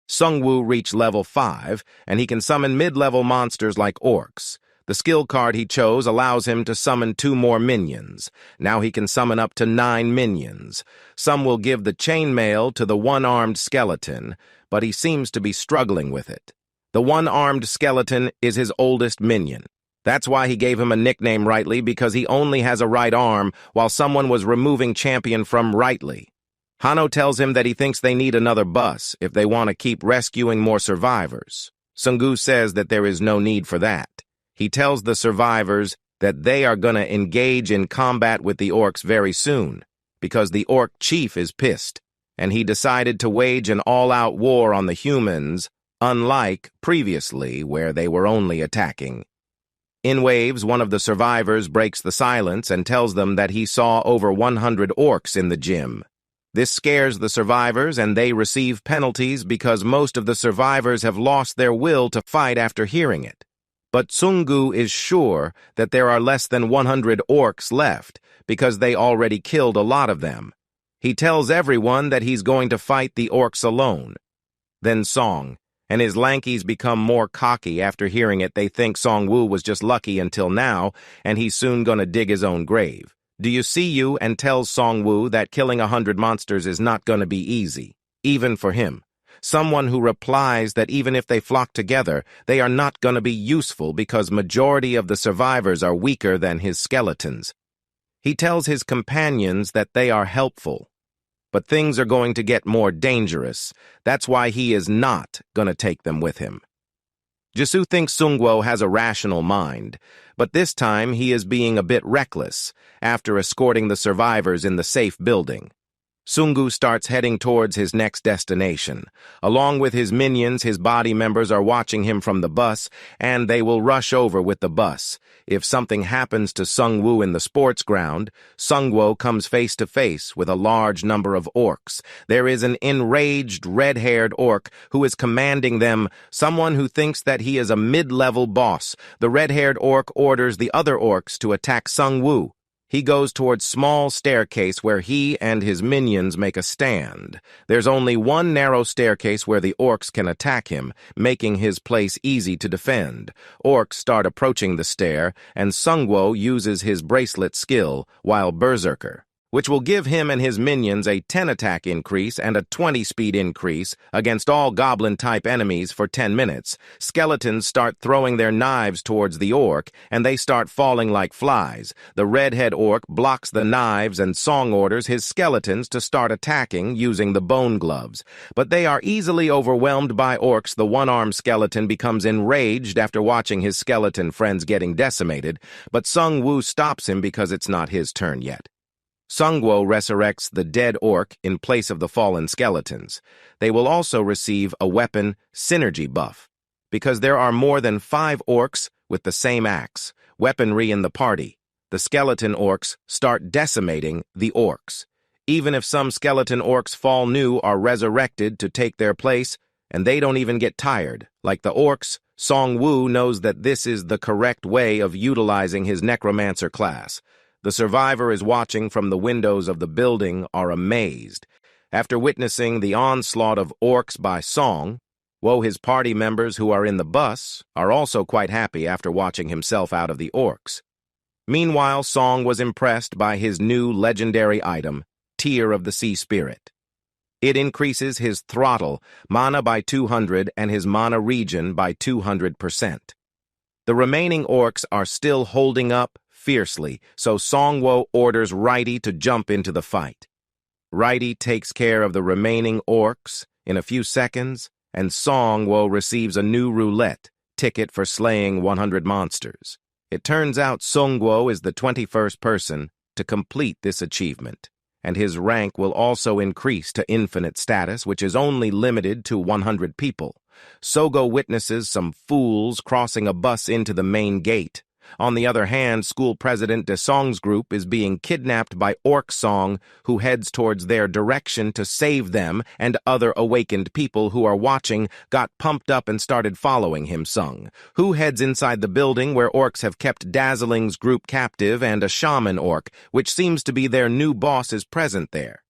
Seongwu reached level 5, and he can summon mid-level monsters like orcs. The skill card he chose allows him to summon 2 more minions. Now he can summon up to 9 minions. Some will give the chainmail to the one-armed skeleton, but he seems to be struggling with it. The one-armed skeleton is his oldest minion. That's why he gave him a nickname Rightly, because he only has a right arm, while someone was removing champion from Rightly. Hano tells him that he thinks they need another bus if they want to keep rescuing more survivors. Seongwu says that there is no need for that. He tells the survivors that they are going to engage in combat with the orcs very soon, because the orc chief is pissed, and he decided to wage an all-out war on the humans, unlike previously where they were only attacking. In waves, one of the survivors breaks the silence and tells them that he saw over 100 orcs in the gym. This scares the survivors, and they receive penalties because most of the survivors have lost their will to fight after hearing it. But Seongwu is sure that there are less than 100 orcs left, because they already killed a lot of them. He tells everyone that he's going to fight the orcs alone. Then Song, and his lankies become more cocky after hearing it. They think Seongwu was just lucky until now, and he's soon gonna dig his own grave. Do you see you? And tells Seongwu that killing 100 monsters is not gonna be easy, even for him. Someone who replies that even if they flock together, they are not going to be useful because majority of the survivors are weaker than his skeletons. He tells his companions that they are helpful, but things are going to get more dangerous. That's why he is not going to take them with him. Jisoo thinks Seongwu has a rational mind, but this time he is being a bit reckless after escorting the survivors in the safe building. Seongwu starts heading towards his next destination. Along with his minions, his body members are watching him from the bus, and they will rush over with the bus. If something happens to Seongwu in the sports ground, Seongwu comes face to face with a large number of orcs. There is an enraged, red-haired orc who is commanding them, someone who thinks that he is a mid-level boss. The red-haired orc orders the other orcs to attack Seongwu. He goes towards small staircase where he and his minions make a stand. There's only one narrow staircase where the orcs can attack him, making his place easy to defend. Orcs start approaching the stair, and Seongwu uses his bracelet skill while Berserker, which will give him and his minions a 10 attack increase and a 20 speed increase against all goblin-type enemies for 10 minutes. Skeletons start throwing their knives towards the orc, and they start falling like flies. The redhead orc blocks the knives, and Song orders his skeletons to start attacking using the bone gloves. But they are easily overwhelmed by orcs. The one-armed skeleton becomes enraged after watching his skeleton friends getting decimated, but Seongwu stops him because it's not his turn yet. Seongwu resurrects the dead orc in place of the fallen skeletons. They will also receive a weapon synergy buff, because there are more than 5 orcs with the same axe, weaponry in the party. The skeleton orcs start decimating the orcs. Even if some skeleton orcs fall new are resurrected to take their place, and they don't even get tired. Like the orcs, Seongwu knows that this is the correct way of utilizing his Necromancer class. The survivor is watching from the windows of the building are amazed. After witnessing the onslaught of orcs by Song, his party members who are in the bus are also quite happy after watching himself out of the orcs. Meanwhile, Song was impressed by his new legendary item, Tear of the Sea Spirit. It increases his throttle, mana by 200 and his mana regen by 200%. The remaining orcs are still holding up fiercely, so Seongwu orders Righty to jump into the fight. Righty takes care of the remaining orcs in a few seconds, and Seongwu receives a new roulette ticket for slaying 100 monsters. It turns out Seongwu is the 21st person to complete this achievement, and his rank will also increase to infinite status, which is only limited to 100 people. Sogo witnesses some fools crossing a bus into the main gate. On the other hand, school president De Song's group is being kidnapped by Orc Song, who heads towards their direction to save them, and other awakened people who are watching got pumped up and started following him. Sung, who heads inside the building where orcs have kept Dazzling's group captive, and a shaman orc, which seems to be their new boss, is present there.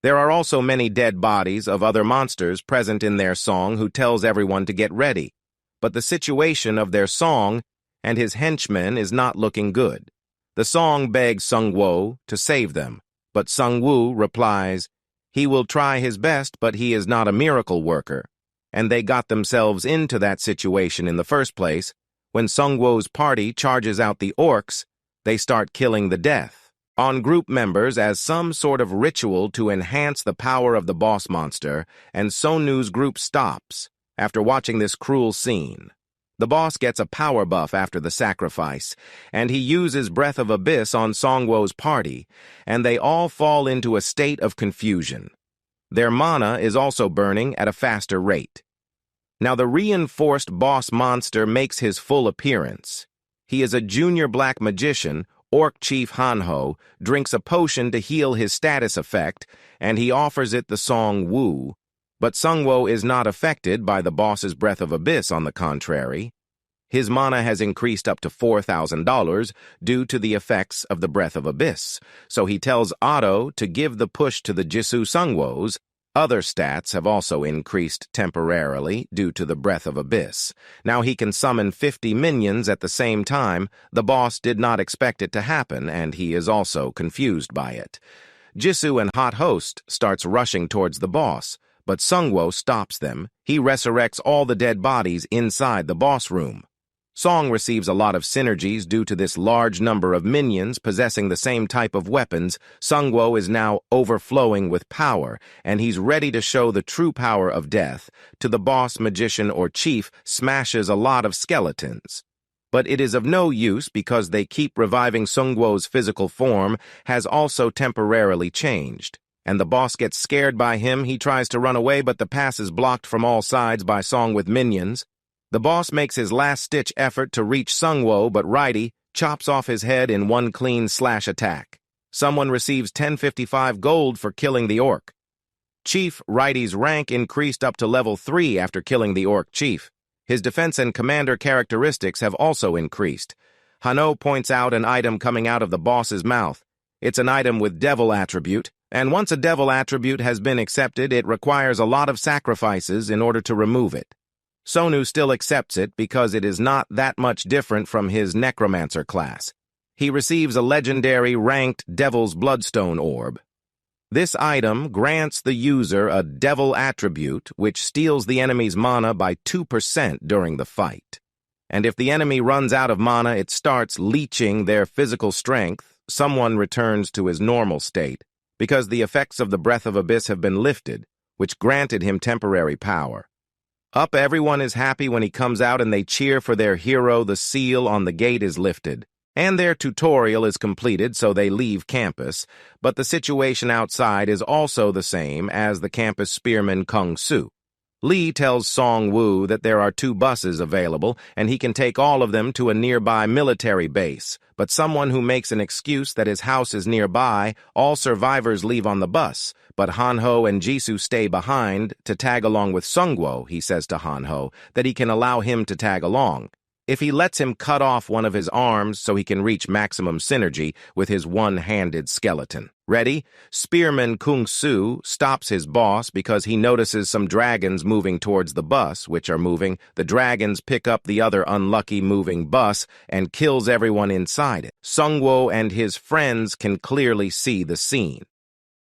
There are also many dead bodies of other monsters present in their song who tells everyone to get ready, but the situation of their song and his henchmen is not looking good. The song begs Seongwu to save them, but Seongwu replies, he will try his best, but he is not a miracle worker. And they got themselves into that situation in the first place. When Seongwu's party charges out the orcs, they start killing the death on group members as some sort of ritual to enhance the power of the boss monster, and Seongwu's group stops after watching this cruel scene. The boss gets a power buff after the sacrifice, and he uses Breath of Abyss on Seongwu's party, and they all fall into a state of confusion. Their mana is also burning at a faster rate. Now the reinforced boss monster makes his full appearance. He is a junior black magician. Orc Chief Hanho drinks a potion to heal his status effect, and he offers it the song Woo. But Seongwu is not affected by the boss's Breath of Abyss, on the contrary. His mana has increased up to $4,000 due to the effects of the Breath of Abyss, so he tells Otto to give the push to the Jisoo Seongwu's. Other stats have also increased temporarily due to the Breath of Abyss. Now he can summon 50 minions at the same time. The boss did not expect it to happen, and he is also confused by it. Jisoo and Hot Host starts rushing towards the boss, but Seongwu stops them. He resurrects all the dead bodies inside the boss room. Song receives a lot of synergies due to this large number of minions possessing the same type of weapons. Seongwu is now overflowing with power, and he's ready to show the true power of death. To the boss, magician, or chief smashes a lot of skeletons. But it is of no use because they keep reviving. Seongwu's physical form has also temporarily changed, and the boss gets scared by him. He tries to run away, but the pass is blocked from all sides by Song with minions. The boss makes his last-ditch effort to reach Seongwu, but Righty chops off his head in one clean slash attack. Someone receives 1055 gold for killing the orc. Chief Righty's rank increased up to level 3 after killing the orc chief. His defense and commander characteristics have also increased. Hano points out an item coming out of the boss's mouth. It's an item with devil attribute, and once a devil attribute has been accepted, it requires a lot of sacrifices in order to remove it. Seongwu still accepts it because it is not that much different from his Necromancer class. He receives a legendary ranked Devil's Bloodstone Orb. This item grants the user a devil attribute which steals the enemy's mana by 2% during the fight. And if the enemy runs out of mana, it starts leeching their physical strength. Someone returns to his normal state because the effects of the Breath of Abyss have been lifted, which granted him temporary power. Everyone is happy when he comes out, and they cheer for their hero. The seal on the gate is lifted, and their tutorial is completed, so they leave campus. But the situation outside is also the same as the campus spearman Kung Su. Lee tells Seongwu that there are 2 buses available, and he can take all of them to a nearby military base. But someone who makes an excuse that his house is nearby. All survivors leave on the bus, but Hanho and Jisoo stay behind to tag along with Seongwu. He says to Hanho that he can allow him to tag along if he lets him cut off one of his arms so he can reach maximum synergy with his one-handed skeleton. Ready? Spearman Kung Su stops his boss because he notices some dragons moving towards the bus, which are moving. The dragons pick up the other unlucky moving bus and kills everyone inside it. Seongwu and his friends can clearly see the scene.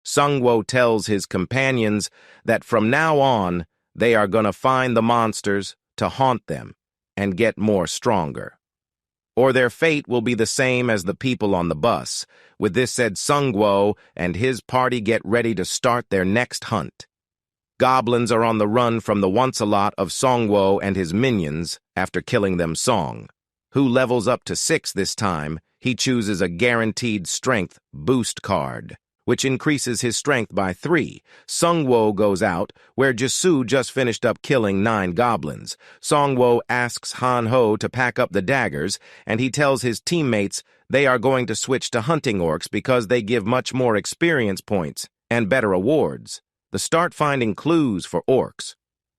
Seongwu tells his companions that from now on, they are going to find the monsters to haunt them and get more stronger, or their fate will be the same as the people on the bus. With this said, Seongwu and his party get ready to start their next hunt. Goblins are on the run from the once-a-lot of Seongwu and his minions after killing them. Song, who levels up to 6 this time, he chooses a guaranteed strength boost card, which increases his strength by 3. Seongwu goes out, where Jisoo just finished up killing 9 goblins. Seongwu asks Hanho to pack up the daggers, and he tells his teammates they are going to switch to hunting orcs because they give much more experience points and better awards. They start finding clues for orcs,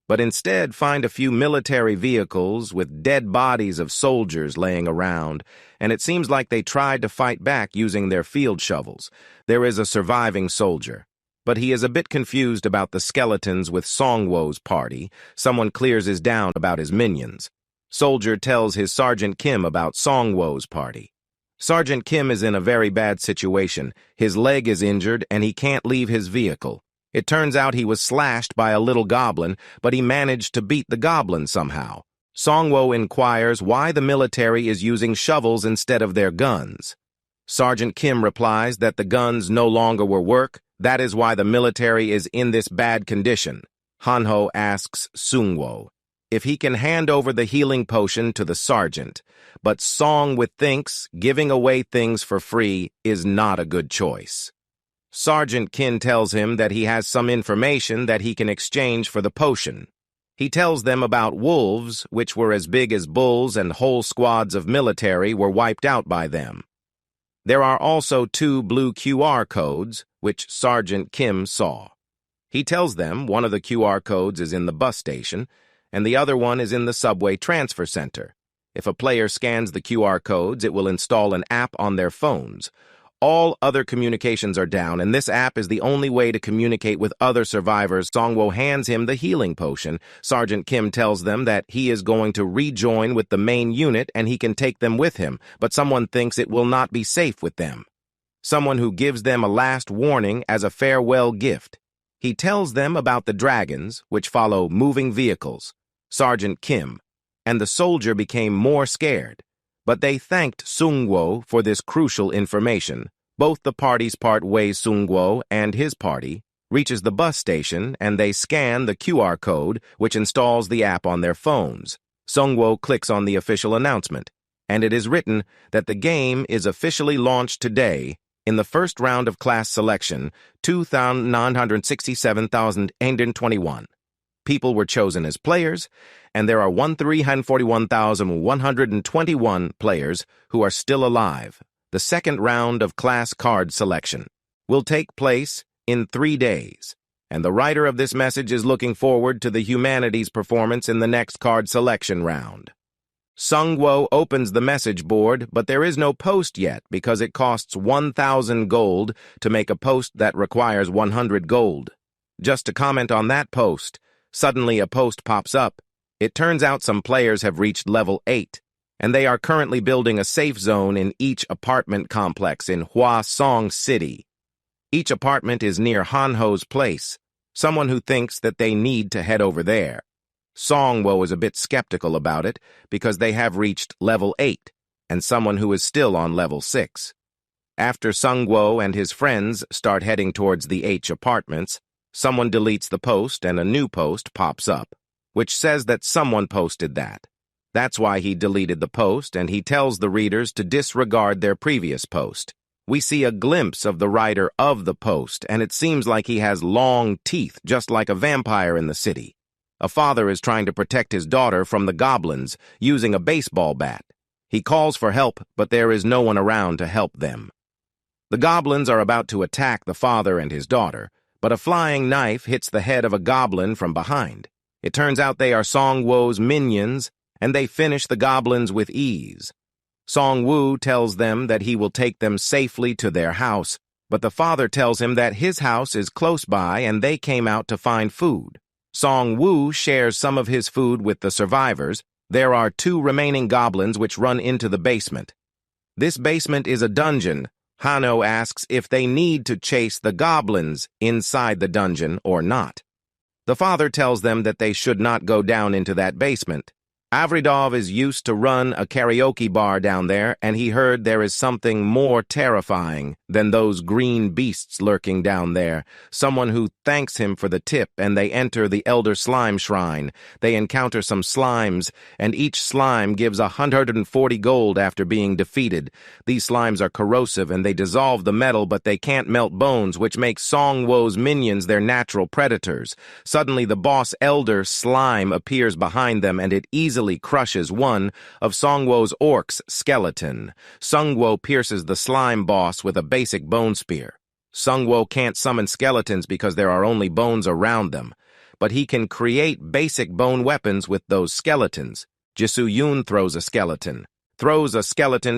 but instead find a few military vehicles with dead bodies of soldiers laying around, and it seems like they tried to fight back using their field shovels. There is a surviving soldier. But he is a bit confused about the skeletons with Seongwu's party. Someone clears his down about his minions. Soldier tells his Sergeant Kim about Seongwu's party. Sergeant Kim is in a very bad situation. His leg is injured and he can't leave his vehicle. It turns out he was slashed by a little goblin, but he managed to beat the goblin somehow. Seongwu inquires why the military is using shovels instead of their guns. Sergeant Kim replies that the guns no longer will work. That is why the military is in this bad condition. Hanho asks Seongwu if he can hand over the healing potion to the sergeant, but Seongwu thinks giving away things for free is not a good choice. Sergeant Kim tells him that he has some information that he can exchange for the potion. He tells them about wolves, which were as big as bulls, and whole squads of military were wiped out by them. There are also 2 blue QR codes, which Sergeant Kim saw. He tells them one of the QR codes is in the bus station, and the other one is in the subway transfer center. If a player scans the QR codes, it will install an app on their phones. All other communications are down, and this app is the only way to communicate with other survivors. Seongwu hands him the healing potion. Sergeant Kim tells them that he is going to rejoin with the main unit and he can take them with him, but someone thinks it will not be safe with them. Someone who gives them a last warning as a farewell gift. He tells them about the dragons, which follow moving vehicles. Sergeant Kim and the soldier became more scared, but they thanked Seongwu for this crucial information. Both the parties part ways. Seongwu and his party reaches the bus station and they scan the QR code, which installs the app on their phones. Seongwu clicks on the official announcement, and it is written that the game is officially launched today in the first round of class selection, 2,967,821. People were chosen as players, and there are 1,341,121 players who are still alive. The second round of class card selection will take place in 3 days, and the writer of this message is looking forward to the humanities performance in the next card selection round. Seongwu opens the message board, but there is no post yet because it costs 1,000 gold to make a post that requires 100 gold. Just to comment on that post, suddenly a post pops up. It turns out some players have reached level 8, and they are currently building a safe zone in each apartment complex in Hwasong City. Each apartment is near Hanho's place, someone who thinks that they need to head over there. Seongwu is a bit skeptical about it because they have reached level 8, and someone who is still on level 6. After Seongwu and his friends start heading towards the H apartments, someone deletes the post and a new post pops up, which says that someone posted that. That's why he deleted the post, and he tells the readers to disregard their previous post. We see a glimpse of the writer of the post, and it seems like he has long teeth, just like a vampire in the city. A father is trying to protect his daughter from the goblins using a baseball bat. He calls for help, but there is no one around to help them. The goblins are about to attack the father and his daughter, but a flying knife hits the head of a goblin from behind. It turns out they are Seongwu's minions, and they finish the goblins with ease. Seongwu tells them that he will take them safely to their house, but the father tells him that his house is close by and they came out to find food. Seongwu shares some of his food with the survivors. There are 2 remaining goblins which run into the basement. This basement is a dungeon. Hanho asks if they need to chase the goblins inside the dungeon or not. The father tells them that they should not go down into that basement. Avridov is used to run a karaoke bar down there, and he heard there is something more terrifying than those green beasts lurking down there. Someone who thanks him for the tip, and they enter the Elder Slime Shrine. They encounter some slimes, and each slime gives 140 gold after being defeated. These slimes are corrosive, and they dissolve the metal, but they can't melt bones, which makes Seongwu's minions their natural predators. Suddenly, the boss Elder Slime appears behind them, and it easily crushes one of Seongwu's orcs' skeleton. Seongwu pierces the slime boss with a basic bone spear. Seongwu can't summon skeletons because there are only bones around them, but he can create basic bone weapons with those skeletons. Jisoo-yoon throws a skeleton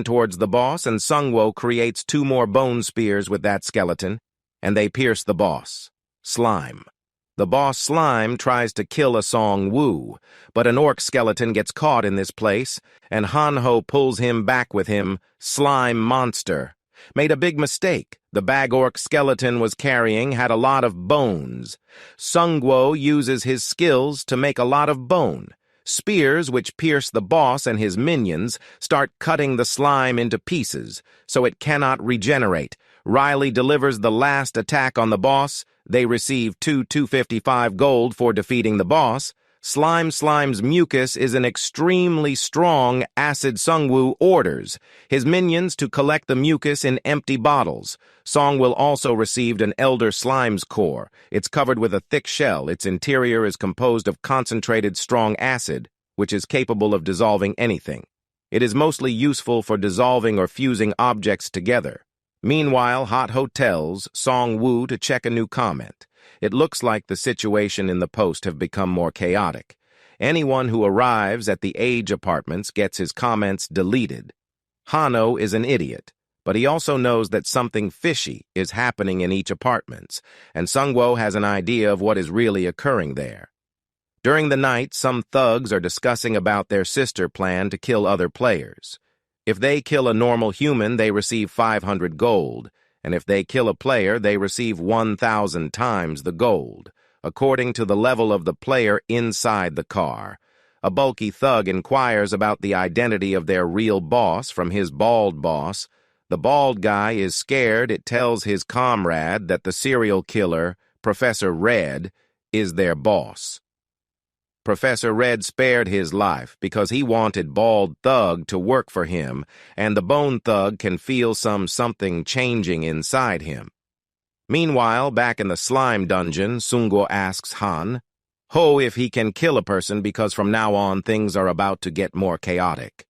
towards the boss, and Seongwu creates 2 more bone spears with that skeleton, and they pierce the boss. Slime. The boss Slime tries to kill a Seongwu, but an orc skeleton gets caught in this place, and Hanho pulls him back with him, Slime Monster. Made a big mistake. The bag orc skeleton was carrying had a lot of bones. Seongwu uses his skills to make a lot of bone. Spears, which pierce the boss and his minions, start cutting the slime into pieces, so it cannot regenerate. Riley delivers the last attack on the boss. They receive 255 gold for defeating the boss. Slime's mucus is an extremely strong acid. Seongwu orders his minions to collect the mucus in empty bottles. Seongwu also received an Elder Slime's core. It's covered with a thick shell. Its interior is composed of concentrated strong acid, which is capable of dissolving anything. It is mostly useful for dissolving or fusing objects together. Meanwhile, Hot Hotels Seongwu to check a new comment. It looks like the situation in the post have become more chaotic. Anyone who arrives at the age apartments gets his comments deleted. Hano is an idiot, but he also knows that something fishy is happening in each apartments, and Seongwu has an idea of what is really occurring there. During the night, some thugs are discussing about their sister plan to kill other players. If they kill a normal human, they receive 500 gold, and if they kill a player, they receive 1,000 times the gold, according to the level of the player inside the car. A bulky thug inquires about the identity of their real boss from his bald boss. The bald guy is scared. It tells his comrade that the serial killer, Professor Red, is their boss. Professor Red spared his life because he wanted Bald Thug to work for him, and the Bone Thug can feel something changing inside him. Meanwhile, back in the slime dungeon, Seongwu asks Han, if he can kill a person because from now on things are about to get more chaotic.